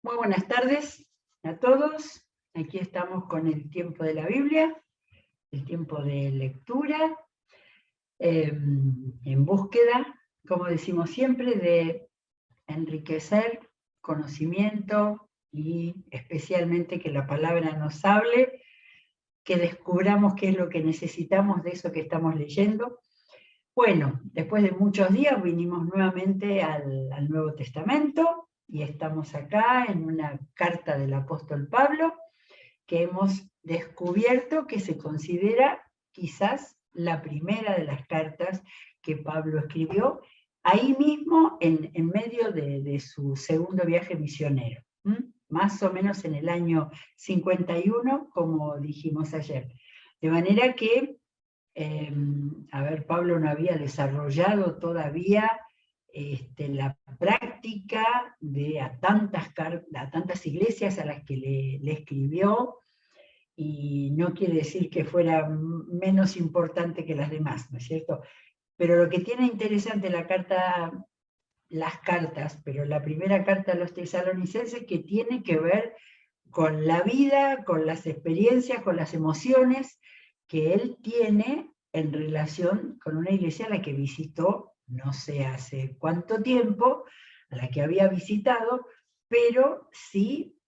Muy buenas tardes a todos. Aquí estamos con el tiempo de la Biblia, el tiempo de lectura, en búsqueda, como decimos siempre, de enriquecer conocimiento y especialmente que la palabra nos hable, que descubramos qué es lo que necesitamos de eso que estamos leyendo. Bueno, después de muchos días vinimos nuevamente al Nuevo Testamento y estamos acá en una carta del apóstol Pablo que hemos descubierto que se considera quizás la primera de las cartas que Pablo escribió, ahí mismo en medio de su segundo viaje misionero, más o menos en el año 51, como dijimos ayer. De manera que Pablo no había desarrollado todavía la práctica de a tantas iglesias a las que le escribió, y no quiere decir que fuera menos importante que las demás, ¿no es cierto? Pero lo que tiene interesante las cartas, pero la primera carta a los tesalonicenses, que tiene que ver con la vida, con las experiencias, con las emociones que él tiene en relación con una iglesia a la que visitó, no sé hace cuánto tiempo, a la que había visitado, pero sí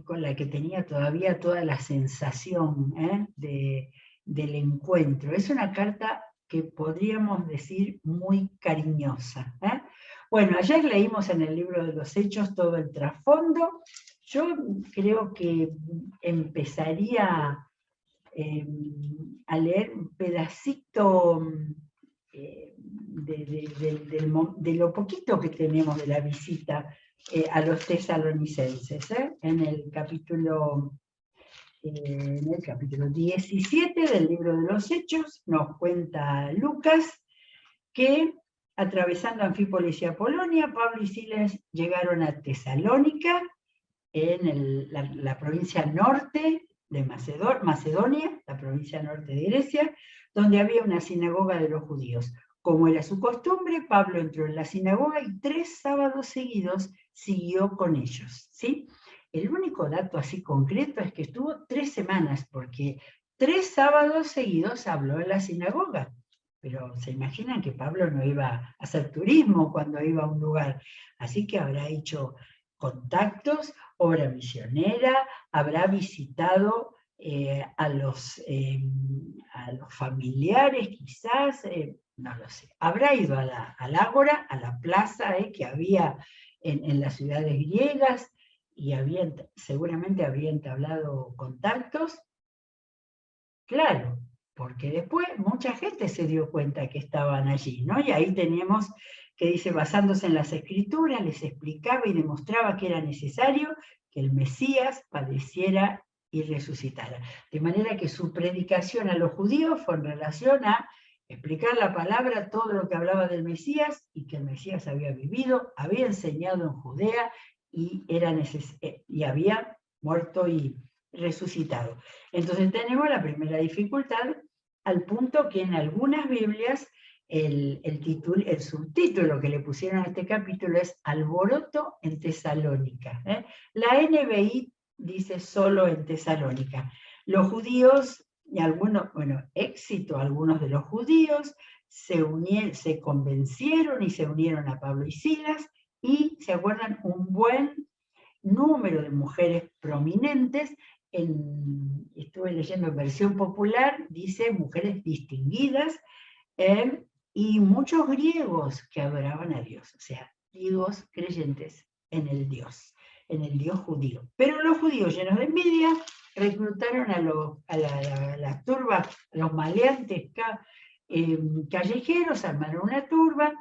con la que tenía todavía toda la sensación del encuentro. Es una carta que podríamos decir muy cariñosa. Bueno, ayer leímos en el libro de los Hechos todo el trasfondo. Yo creo que empezaría a leer un pedacito de lo poquito que tenemos de la visita a los tesalonicenses. En el capítulo 17 del libro de los Hechos nos cuenta Lucas que atravesando Anfípolis y Apolonia, Pablo y Silas llegaron a Tesalónica, en la provincia norte de Macedonia, la provincia norte de Grecia, donde había una sinagoga de los judíos. Como era su costumbre, Pablo entró en la sinagoga y 3 sábados seguidos siguió con ellos, ¿sí? El único dato así concreto es que estuvo 3 semanas, porque 3 sábados seguidos habló en la sinagoga. Pero se imaginan que Pablo no iba a hacer turismo cuando iba a un lugar, así que habrá hecho contactos, obra misionera, habrá visitado a los familiares quizás, no lo sé. Habrá ido al ágora, a la plaza que había en las ciudades griegas, y seguramente había entablado contactos. Claro, porque después mucha gente se dio cuenta que estaban allí, ¿no? Y ahí tenemos que dice, basándose en las Escrituras, les explicaba y demostraba que era necesario que el Mesías padeciera y resucitara. De manera que su predicación a los judíos fue en relación a explicar la palabra, todo lo que hablaba del Mesías, y que el Mesías había vivido, había enseñado en Judea y había muerto y resucitado. Entonces tenemos la primera dificultad, al punto que en algunas Biblias el subtítulo que le pusieron a este capítulo es Alboroto en Tesalónica. La NBI dice solo en Tesalónica. Los judíos, y algunos, éxito, algunos de los judíos se convencieron y se unieron a Pablo y Silas, y se acuerdan, un buen número de mujeres prominentes. Estuve leyendo en versión popular, dice mujeres distinguidas, y muchos griegos que adoraban a Dios, o sea, griegos creyentes en el Dios judío. Pero los judíos, llenos de envidia, reclutaron a las turbas, a los maleantes callejeros, armaron una turba.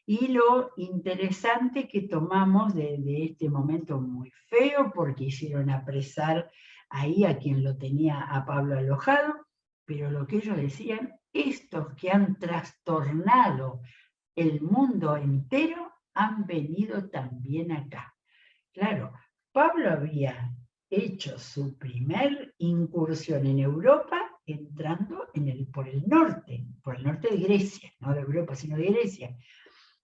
Y lo interesante que tomamos de este momento muy feo, porque hicieron apresar ahí a quien lo tenía a Pablo alojado, pero lo que ellos decían, estos que han trastornado el mundo entero han venido también acá. Claro, Pablo había hecho su primer incursión en Europa entrando por el norte de Grecia, no de Europa, sino de Grecia.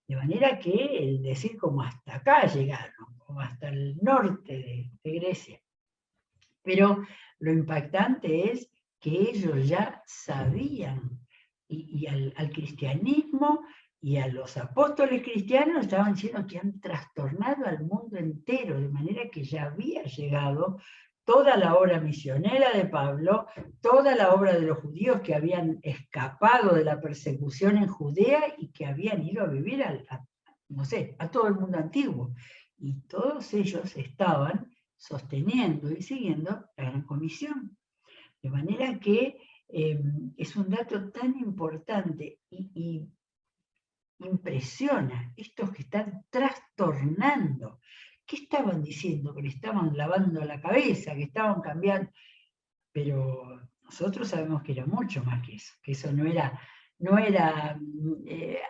De manera que el decir como hasta acá llegaron, como hasta el norte de Grecia. Pero lo impactante es que ellos ya sabían, y al cristianismo y a los apóstoles cristianos estaban diciendo que han trastornado al mundo entero, de manera que ya había llegado toda la obra misionera de Pablo, toda la obra de los judíos que habían escapado de la persecución en Judea y que habían ido a vivir no sé, a todo el mundo antiguo. Y todos ellos estaban sosteniendo y siguiendo la Gran Comisión. De manera que es un dato tan importante y impresiona estos que están trastornando. ¿Qué estaban diciendo? Que le estaban lavando la cabeza, que estaban cambiando. Pero nosotros sabemos que era mucho más que eso no era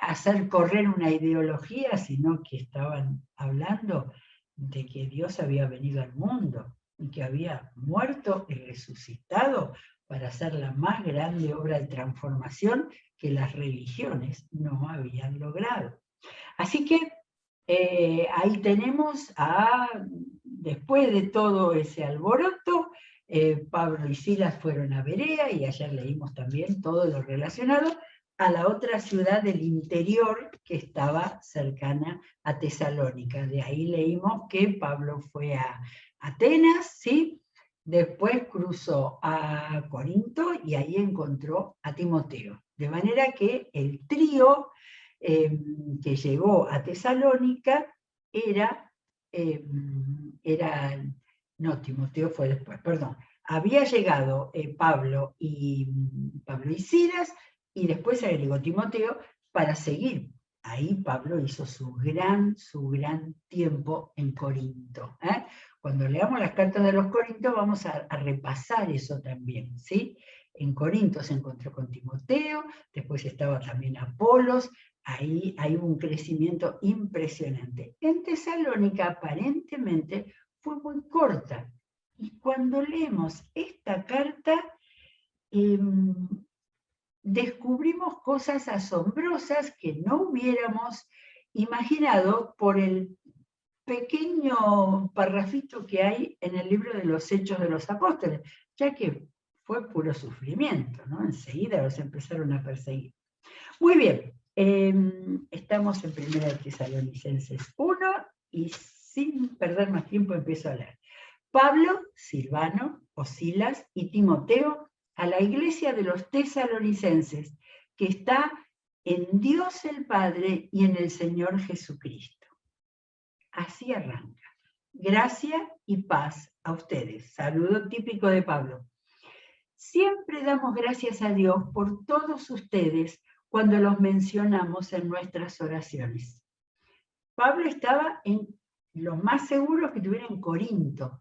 hacer correr una ideología, sino que estaban hablando de que Dios había venido al mundo y que había muerto y resucitado para hacer la más grande obra de transformación que las religiones no habían logrado. Así que ahí tenemos después de todo ese alboroto, Pablo y Silas fueron a Berea, y ayer leímos también todo lo relacionado a la otra ciudad del interior que estaba cercana a Tesalónica. De ahí leímos que Pablo fue a Atenas, ¿sí? Después cruzó a Corinto y ahí encontró a Timoteo. De manera que el trío que llegó a Tesalónica no, Timoteo fue después, perdón. Había llegado Pablo y Silas, y después se agregó Timoteo para seguir. Ahí Pablo hizo su gran tiempo en Corinto. Cuando leamos las cartas de los Corintios vamos a repasar eso también, ¿sí? En Corinto se encontró con Timoteo, después estaba también Apolos. Ahí hay un crecimiento impresionante. En Tesalónica aparentemente fue muy corta. Y cuando leemos esta carta, descubrimos cosas asombrosas que no hubiéramos imaginado por el pequeño parrafito que hay en el libro de los Hechos de los Apóstoles, ya que fue puro sufrimiento, ¿no? Enseguida los empezaron a perseguir. Muy bien, estamos en 1 Tesalonicenses 1 y sin perder más tiempo empiezo a leer. Pablo, Silvano, o Silas y Timoteo a la iglesia de los tesalonicenses, que está en Dios el Padre y en el Señor Jesucristo. Así arranca. Gracia y paz a ustedes. Saludo típico de Pablo. Siempre damos gracias a Dios por todos ustedes cuando los mencionamos en nuestras oraciones. Pablo estaba en lo más seguro que estuviera en Corinto,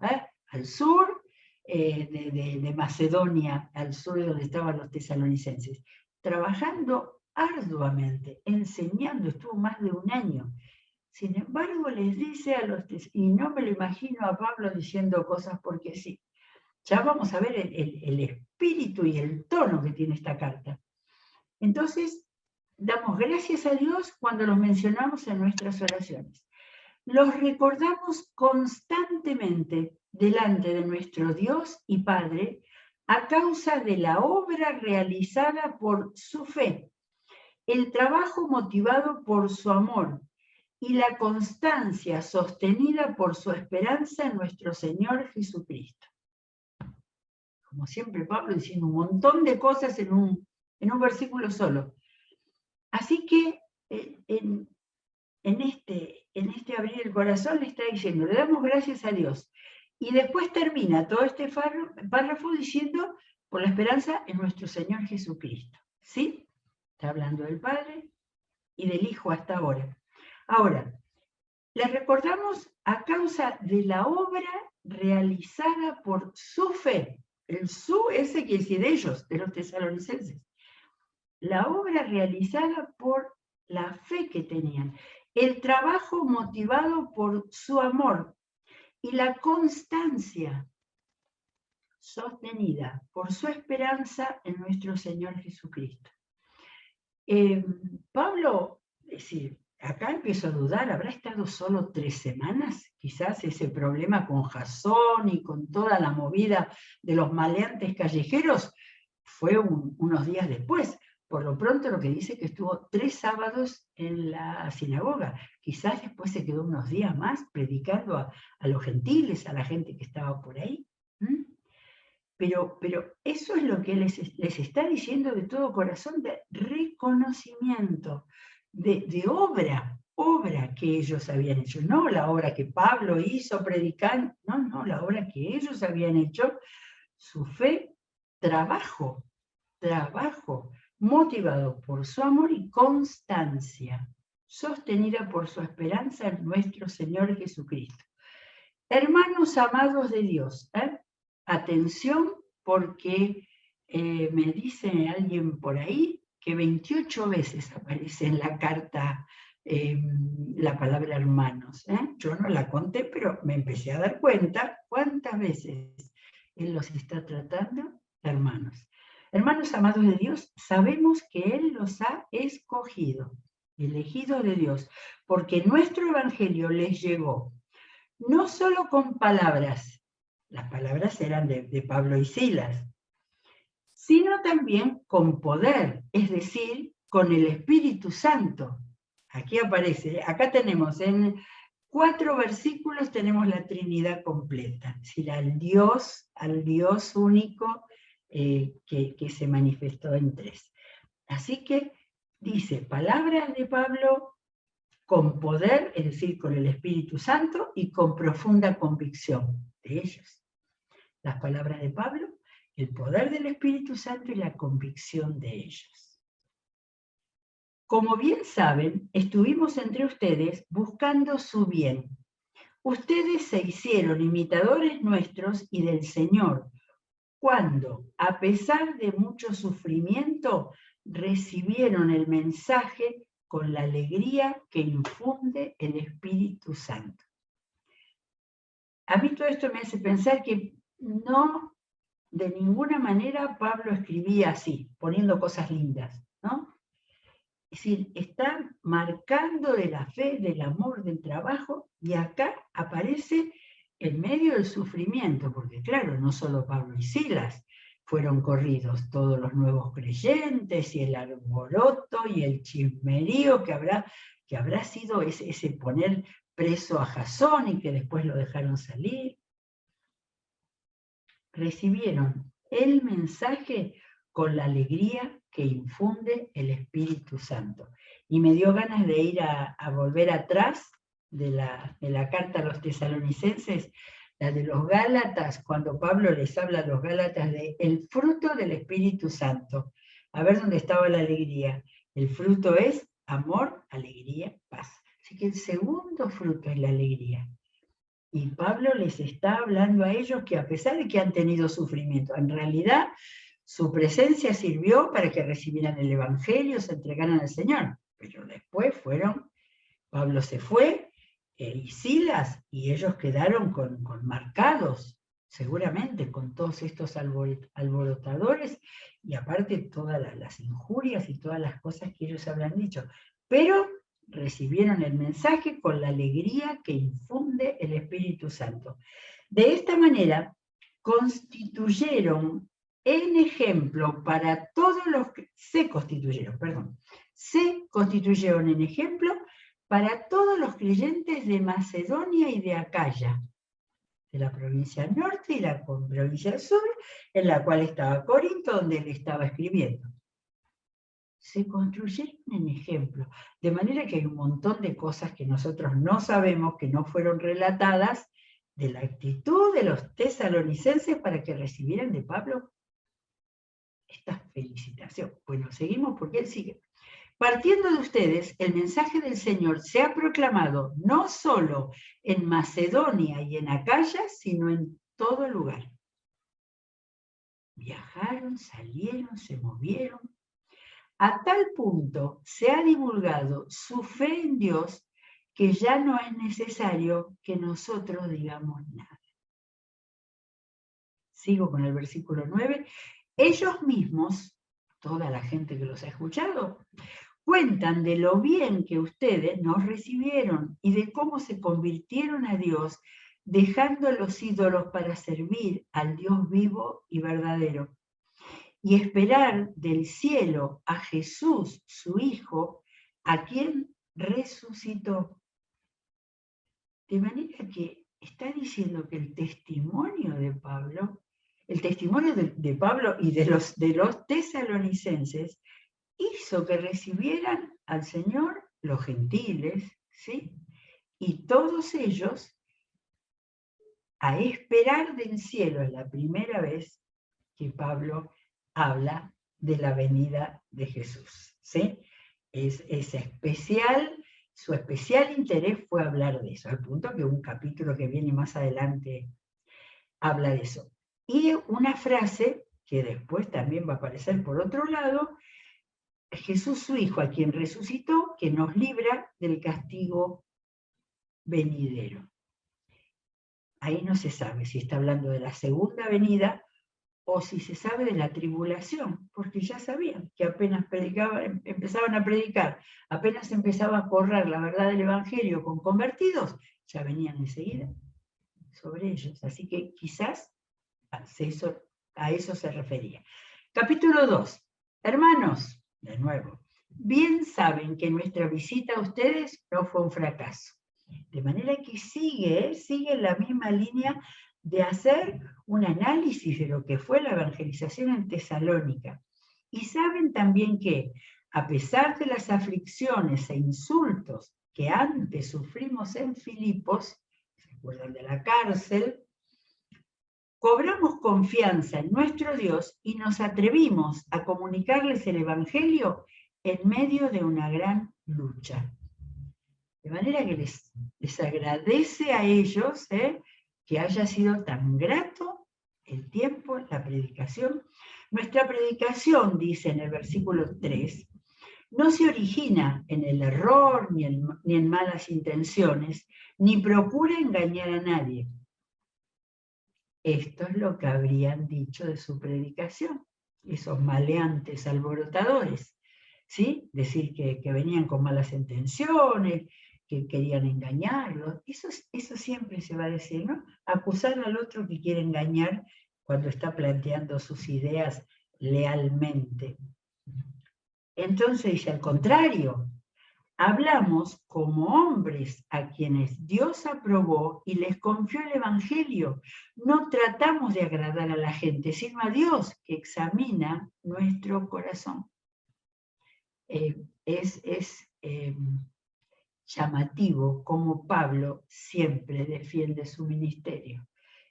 al sur de Macedonia, al sur de donde estaban los tesalonicenses, trabajando arduamente, enseñando, estuvo más de un año. Sin embargo, les dice a los y no me lo imagino a Pablo diciendo cosas porque sí. Ya vamos a ver el espíritu y el tono que tiene esta carta. Entonces, damos gracias a Dios cuando los mencionamos en nuestras oraciones. Los recordamos constantemente delante de nuestro Dios y Padre a causa de la obra realizada por su fe, el trabajo motivado por su amor y la constancia sostenida por su esperanza en nuestro Señor Jesucristo. Como siempre Pablo diciendo un montón de cosas en un versículo solo. Así que en este abrir el corazón le está diciendo, le damos gracias a Dios. Y después termina todo este párrafo diciendo, por la esperanza en nuestro Señor Jesucristo. ¿Sí? Está hablando del Padre y del Hijo hasta ahora. Ahora, les recordamos a causa de la obra realizada por su fe. El su, ese quiere decir de ellos, de los tesalonicenses. La obra realizada por la fe que tenían. El trabajo motivado por su amor. Y la constancia sostenida por su esperanza en nuestro Señor Jesucristo. Pablo, es decir, acá empiezo a dudar, ¿habrá estado solo 3 semanas? Quizás ese problema con Jasón y con toda la movida de los maleantes callejeros fue unos días después. Por lo pronto lo que dice que estuvo 3 sábados en la sinagoga. Quizás después se quedó unos días más predicando a los gentiles, a la gente que estaba por ahí. ¿Mm? Pero eso es lo que les está diciendo de todo corazón, de reconocimiento, de obra que ellos habían hecho. No la obra que Pablo hizo predicando, no, la obra que ellos habían hecho, su fe, trabajo, motivado por su amor y constancia, sostenida por su esperanza en nuestro Señor Jesucristo. Hermanos amados de Dios, atención, porque me dice alguien por ahí que 28 veces aparece en la carta la palabra hermanos. Yo no la conté, pero me empecé a dar cuenta cuántas veces Él los está tratando hermanos. Hermanos amados de Dios, sabemos que Él los ha escogido, elegidos de Dios, porque nuestro evangelio les llegó no solo con palabras, las palabras eran de Pablo y Silas, sino también con poder, es decir, con el Espíritu Santo. Aquí aparece, acá tenemos en 4 versículos tenemos la Trinidad completa, es decir, al Dios único que se manifestó en 3. Así que dice, palabras de Pablo, con poder, es decir, con el Espíritu Santo, y con profunda convicción de ellos. Las palabras de Pablo, el poder del Espíritu Santo y la convicción de ellos. Como bien saben, estuvimos entre ustedes buscando su bien. Ustedes se hicieron imitadores nuestros y del Señor, cuando, a pesar de mucho sufrimiento, recibieron el mensaje con la alegría que infunde el Espíritu Santo. A mí todo esto me hace pensar que no, de ninguna manera Pablo escribía así, poniendo cosas lindas, ¿no? Es decir, está marcando de la fe, del amor, del trabajo, y acá aparece en medio del sufrimiento, porque claro, no solo Pablo y Silas fueron corridos, todos los nuevos creyentes, y el alboroto, y el chismerío que habrá sido ese poner preso a Jasón y que después lo dejaron salir. Recibieron el mensaje con la alegría que infunde el Espíritu Santo. Y me dio ganas de ir a volver atrás de la carta a los tesalonicenses, la de los Gálatas, cuando Pablo les habla a los Gálatas de el fruto del Espíritu Santo. A ver dónde estaba la alegría. El fruto es amor, alegría, paz. Así que el segundo fruto es la alegría. Y Pablo les está hablando a ellos que a pesar de que han tenido sufrimiento, en realidad su presencia sirvió para que recibieran el Evangelio, se entregaran al Señor. Pero después Pablo se fue, y Silas, y ellos quedaron con marcados, seguramente, con todos estos alborotadores, y aparte todas las injurias y todas las cosas que ellos habrán dicho. Pero recibieron el mensaje con la alegría que infunde el Espíritu Santo. De esta manera, constituyeron en ejemplo para todos los que se constituyeron en ejemplo para todos los creyentes de Macedonia y de Acaya, de la provincia norte y la provincia sur, en la cual estaba Corinto, donde él estaba escribiendo. Se construyeron en ejemplo, de manera que hay un montón de cosas que nosotros no sabemos, que no fueron relatadas, de la actitud de los tesalonicenses para que recibieran de Pablo esta felicitación. Bueno, seguimos porque él sigue. Partiendo de ustedes, el mensaje del Señor se ha proclamado no solo en Macedonia y en Acaya, sino en todo lugar. Viajaron, salieron, se movieron. A tal punto se ha divulgado su fe en Dios que ya no es necesario que nosotros digamos nada. Sigo con el versículo 9. Ellos mismos, toda la gente que los ha escuchado, cuentan de lo bien que ustedes nos recibieron y de cómo se convirtieron a Dios, dejando los ídolos para servir al Dios vivo y verdadero, y esperar del cielo a Jesús, su Hijo, a quien resucitó. De manera que está diciendo que el testimonio de Pablo, el testimonio de Pablo y de los tesalonicenses, hizo que recibieran al Señor los gentiles, ¿sí? Y todos ellos a esperar del cielo. Es la primera vez que Pablo habla de la venida de Jesús, ¿sí? Es especial, su especial interés fue hablar de eso, al punto que un capítulo que viene más adelante habla de eso. Y una frase que después también va a aparecer por otro lado: Jesús su Hijo, a quien resucitó, que nos libra del castigo venidero. Ahí no se sabe si está hablando de la segunda venida o si se sabe de la tribulación, porque ya sabían que apenas empezaban a predicar, apenas empezaba a correr la verdad del Evangelio con convertidos, ya venían enseguida sobre ellos. Así que quizás a eso se refería. Capítulo 2. Hermanos, de nuevo, bien saben que nuestra visita a ustedes no fue un fracaso. De manera que sigue la misma línea de hacer un análisis de lo que fue la evangelización en Tesalónica. Y saben también que, a pesar de las aflicciones e insultos que antes sufrimos en Filipos, ¿se acuerdan de la cárcel? Cobramos confianza en nuestro Dios y nos atrevimos a comunicarles el Evangelio en medio de una gran lucha. De manera que les agradece a ellos que haya sido tan grato el tiempo, la predicación. Nuestra predicación, dice en el versículo 3, no se origina en el error ni en malas intenciones, ni procura engañar a nadie. Esto es lo que habrían dicho de su predicación, esos maleantes alborotadores, ¿sí? Decir que venían con malas intenciones, que querían engañarlos. Eso siempre se va a decir, ¿no? Acusar al otro que quiere engañar cuando está planteando sus ideas lealmente. Entonces dice, al contrario, hablamos como hombres a quienes Dios aprobó y les confió el Evangelio. No tratamos de agradar a la gente, sino a Dios, que examina nuestro corazón. Es llamativo cómo Pablo siempre defiende su ministerio.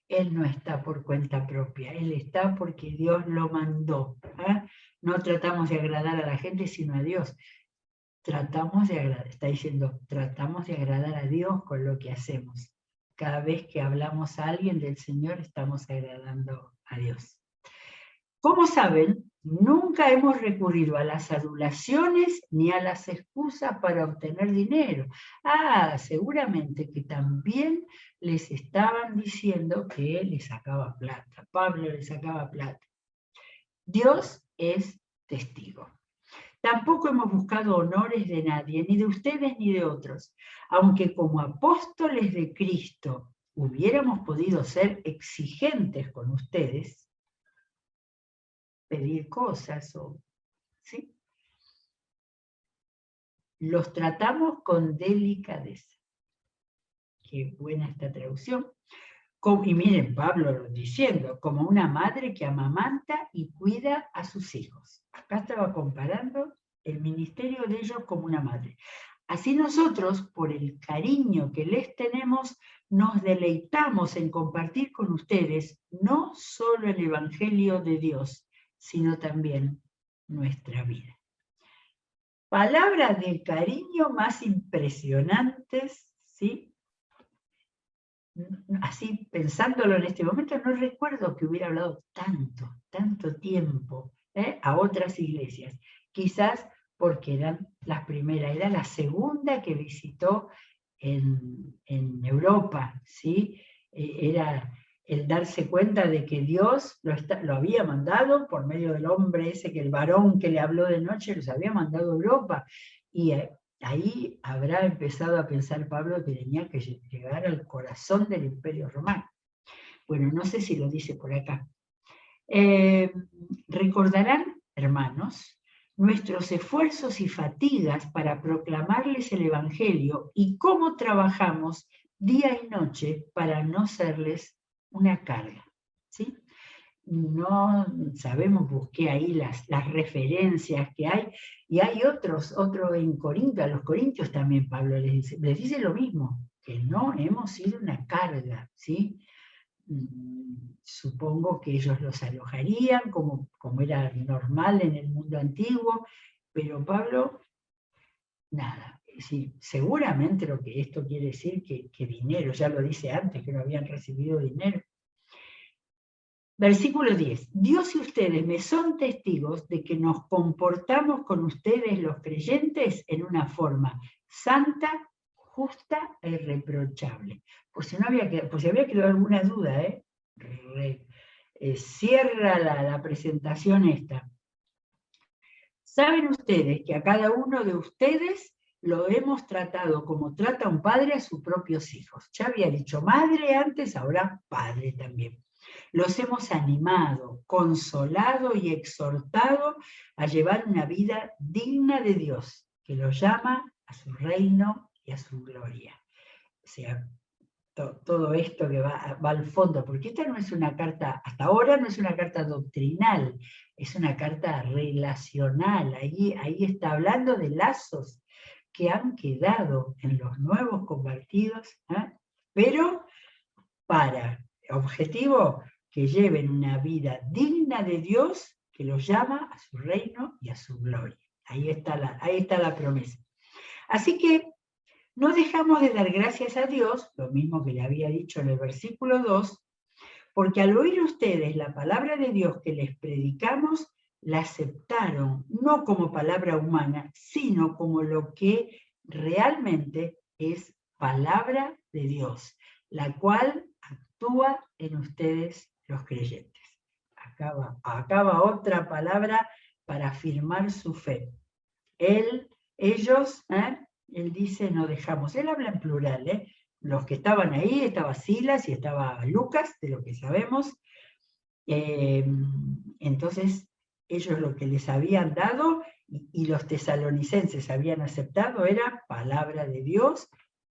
Él no está por cuenta propia, él está porque Dios lo mandó. No tratamos de agradar a la gente, sino a Dios. Está diciendo, tratamos de agradar a Dios con lo que hacemos. Cada vez que hablamos a alguien del Señor, estamos agradando a Dios. Como saben, nunca hemos recurrido a las adulaciones ni a las excusas para obtener dinero. Seguramente que también les estaban diciendo que les sacaba plata. Pablo les sacaba plata. Dios es testigo. Tampoco hemos buscado honores de nadie, ni de ustedes ni de otros, aunque como apóstoles de Cristo hubiéramos podido ser exigentes con ustedes, pedir cosas, ¿sí? Los tratamos con delicadeza. Qué buena esta traducción. Y miren, Pablo diciendo, como una madre que amamanta y cuida a sus hijos. Acá estaba comparando el ministerio de ellos como una madre. Así nosotros, por el cariño que les tenemos, nos deleitamos en compartir con ustedes no solo el Evangelio de Dios, sino también nuestra vida. Palabras de cariño más impresionantes, ¿sí? Así pensándolo en este momento, no recuerdo que hubiera hablado tanto tiempo a otras iglesias. Quizás porque eran las primeras, era la segunda que visitó en Europa, ¿sí? Era el darse cuenta de que Dios lo había mandado por medio del hombre ese, que el varón que le habló de noche los había mandado a Europa. Y ahí habrá empezado a pensar Pablo que tenía que llegar al corazón del Imperio Romano. Bueno, no sé si lo dice por acá. Recordarán, hermanos, nuestros esfuerzos y fatigas para proclamarles el Evangelio y cómo trabajamos día y noche para no serles una carga, ¿sí? No sabemos, busqué ahí las referencias que hay, y hay otro en Corinto, a los corintios también Pablo les dice lo mismo, que no hemos sido una carga, ¿sí? Supongo que ellos los alojarían, como era normal en el mundo antiguo, pero Pablo, nada. Sí, seguramente lo que esto quiere decir que dinero, ya lo dice antes, que no habían recibido dinero. Versículo 10. Dios y ustedes me son testigos de que nos comportamos con ustedes los creyentes en una forma santa, justa e irreprochable. Por si había quedado alguna duda, cierra la presentación esta. Saben ustedes que a cada uno de ustedes lo hemos tratado como trata un padre a sus propios hijos. Ya había dicho madre antes, ahora padre también. Los hemos animado, consolado y exhortado a llevar una vida digna de Dios, que los llama a su reino y a su gloria. O sea, todo esto que va al fondo, porque esta no es una carta, hasta ahora no es una carta doctrinal, es una carta relacional. Ahí está hablando de lazos que han quedado en los nuevos convertidos, pero para objetivo que lleven una vida digna de Dios, que los llama a su reino y a su gloria. Ahí está la promesa. Así que no dejamos de dar gracias a Dios, lo mismo que le había dicho en el versículo 2, porque al oír ustedes la palabra de Dios que les predicamos, la aceptaron, no como palabra humana, sino como lo que realmente es palabra de Dios, la cual actúa en ustedes los creyentes. Acaba otra palabra para afirmar su fe. Ellos, él dice, no dejamos. Él habla en plural, Los que estaban ahí, estaba Silas y estaba Lucas, de lo que sabemos. Entonces, ellos lo que les habían dado y los tesalonicenses habían aceptado era palabra de Dios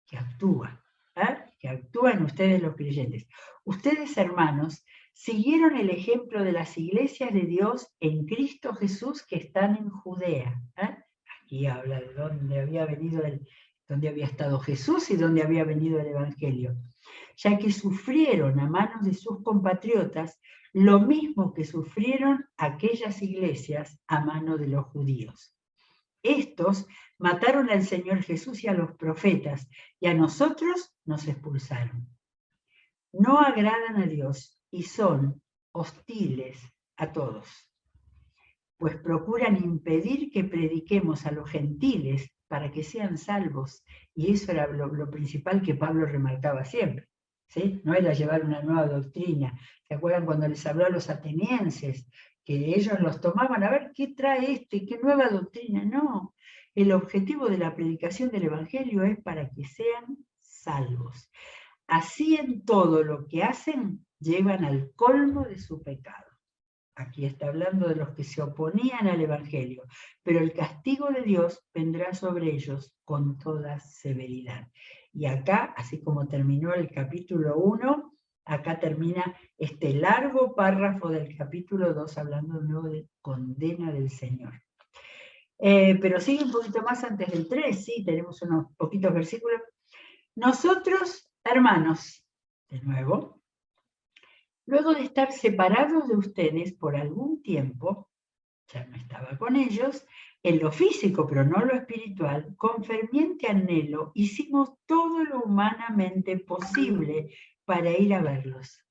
que actúa en ustedes los creyentes. Ustedes, hermanos, siguieron el ejemplo de las iglesias de Dios en Cristo Jesús que están en Judea. Aquí habla de dónde había estado Jesús y dónde había venido el Evangelio, ya que sufrieron a manos de sus compatriotas lo mismo que sufrieron aquellas iglesias a mano de los judíos. Estos mataron al Señor Jesús y a los profetas, y a nosotros nos expulsaron. No agradan a Dios y son hostiles a todos, pues procuran impedir que prediquemos a los gentiles para que sean salvos. Y eso era lo principal que Pablo remarcaba siempre, ¿sí? No era llevar una nueva doctrina. ¿Se acuerdan cuando les habló a los atenienses? Que ellos los tomaban, a ver, ¿qué trae qué nueva doctrina? No, el objetivo de la predicación del Evangelio es para que sean salvos. Así en todo lo que hacen, llevan al colmo de su pecado. Aquí está hablando de los que se oponían al Evangelio, pero el castigo de Dios vendrá sobre ellos con toda severidad. Y acá, así como terminó el capítulo 1, acá termina este largo párrafo del capítulo 2, hablando de nuevo de condena del Señor. Pero sigue un poquito más antes del 3, sí, tenemos unos poquitos versículos. Nosotros, hermanos, de nuevo, luego de estar separados de ustedes por algún tiempo, ya no estaba con ellos, en lo físico, pero no lo espiritual, con ferviente anhelo, hicimos todo lo humanamente posible para ir a verlos.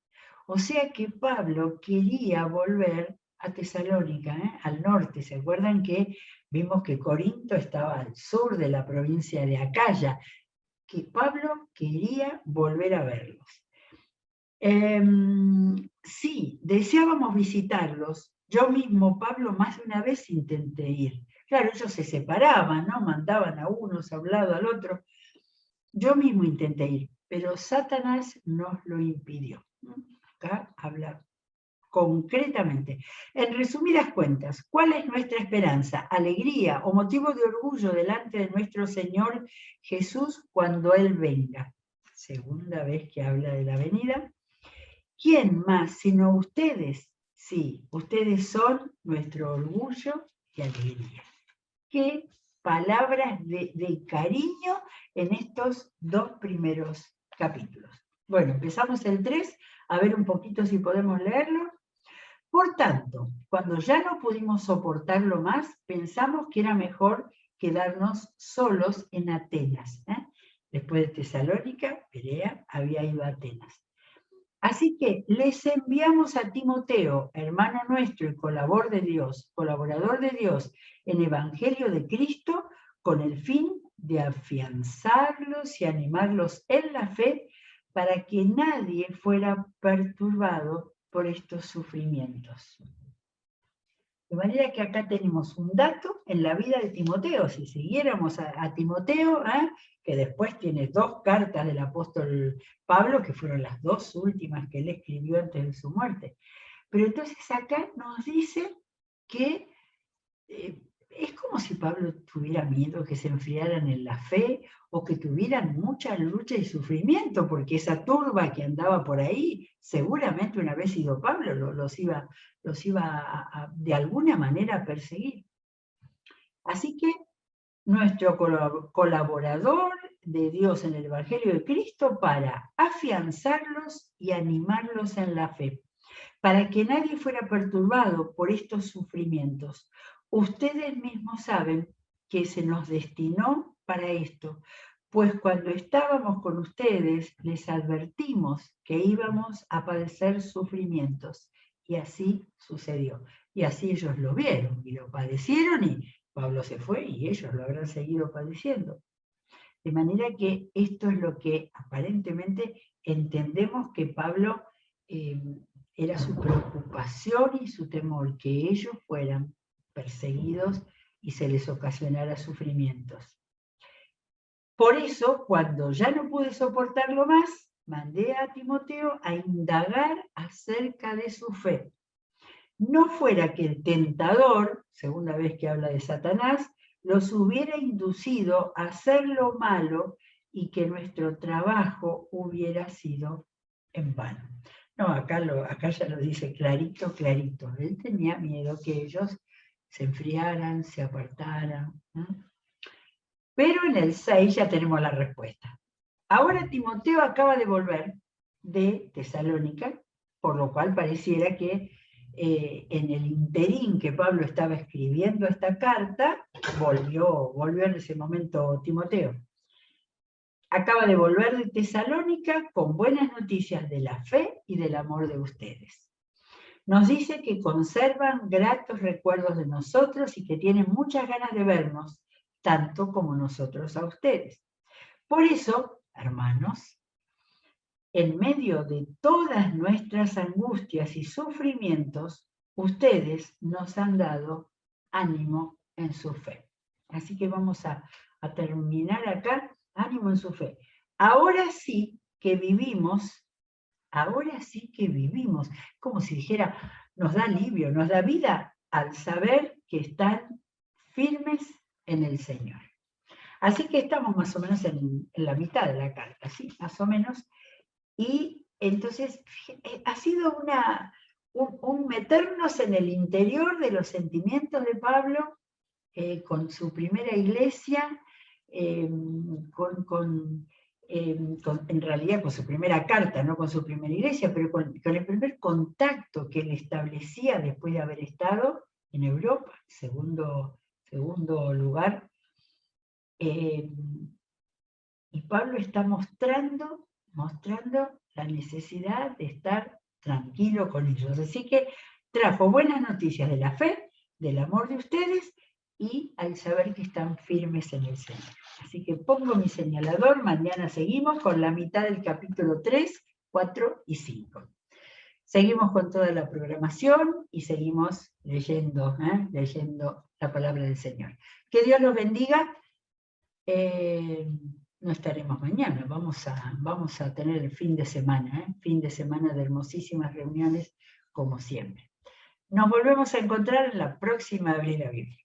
O sea que Pablo quería volver a Tesalónica, al norte. ¿Se acuerdan que vimos que Corinto estaba al sur de la provincia de Acaya? Que Pablo quería volver a verlos. Sí, deseábamos visitarlos. Yo mismo, Pablo, más de una vez intenté ir. Claro, ellos se separaban, ¿no? Mandaban a unos a un lado, al otro. Yo mismo intenté ir, pero Satanás nos lo impidió. Acá habla concretamente. En resumidas cuentas, ¿cuál es nuestra esperanza, alegría o motivo de orgullo delante de nuestro Señor Jesús cuando Él venga? Segunda vez que habla de la venida. ¿Quién más sino ustedes? Sí, ustedes son nuestro orgullo y alegría. Qué palabras de cariño en estos dos primeros capítulos. Bueno, empezamos el 3, a ver un poquito si podemos leerlo. Por tanto, cuando ya no pudimos soportarlo más, pensamos que era mejor quedarnos solos en Atenas. Después de Tesalónica, Berea había ido a Atenas. Así que les enviamos a Timoteo, hermano nuestro y colaborador de Dios en Evangelio de Cristo, con el fin de afianzarlos y animarlos en la fe para que nadie fuera perturbado por estos sufrimientos. De manera que acá tenemos un dato en la vida de Timoteo. Si siguiéramos a Timoteo, que después tiene 2 cartas del apóstol Pablo, que fueron las 2 últimas que él escribió antes de su muerte. Pero entonces acá nos dice que es como si Pablo tuviera miedo que se enfriaran en la fe o que tuvieran mucha lucha y sufrimiento, porque esa turba que andaba por ahí, seguramente una vez ido Pablo, los iba de alguna manera a perseguir. Así que nuestro colaborador de Dios en el Evangelio de Cristo para afianzarlos y animarlos en la fe, para que nadie fuera perturbado por estos sufrimientos. Ustedes mismos saben que se nos destinó para esto, pues cuando estábamos con ustedes les advertimos que íbamos a padecer sufrimientos, y así sucedió. Y así ellos lo vieron y lo padecieron, y Pablo se fue y ellos lo habrán seguido padeciendo. De manera que esto es lo que aparentemente entendemos que Pablo era su preocupación y su temor, que ellos fueran perseguidos y se les ocasionara sufrimientos. Por eso, cuando ya no pude soportarlo más, mandé a Timoteo a indagar acerca de su fe. No fuera que el tentador, segunda vez que habla de Satanás, los hubiera inducido a hacer lo malo y que nuestro trabajo hubiera sido en vano. No, acá ya lo dice clarito, clarito. Él tenía miedo que ellos se enfriaran, se apartaran. Pero en el 6 ya tenemos la respuesta. Ahora Timoteo acaba de volver de Tesalónica, por lo cual pareciera que en el interín que Pablo estaba escribiendo esta carta, volvió en ese momento Timoteo. Acaba de volver de Tesalónica con buenas noticias de la fe y del amor de ustedes. Nos dice que conservan gratos recuerdos de nosotros y que tienen muchas ganas de vernos, tanto como nosotros a ustedes. Por eso, hermanos, en medio de todas nuestras angustias y sufrimientos, ustedes nos han dado ánimo en su fe. Así que vamos a terminar acá, ánimo en su fe. Ahora sí que vivimos, como si dijera, nos da alivio, nos da vida al saber que están firmes en el Señor. Así que estamos más o menos en la mitad de la carta, ¿sí? Más o menos. Y entonces ha sido un meternos en el interior de los sentimientos de Pablo con su primera iglesia, en realidad con su primera carta, no con su primera iglesia, pero con el primer contacto que él establecía después de haber estado en Europa, segundo lugar. Y Pablo está mostrando la necesidad de estar tranquilo con ellos. Así que trajo buenas noticias de la fe, del amor de ustedes y al saber que están firmes en el Señor. Así que pongo mi señalador, mañana seguimos con la mitad del capítulo 3, 4 y 5. Seguimos con toda la programación y seguimos leyendo la palabra del Señor. Que Dios los bendiga. No estaremos mañana, vamos a tener el fin de semana de hermosísimas reuniones como siempre. Nos volvemos a encontrar en la próxima Abrir la Biblia.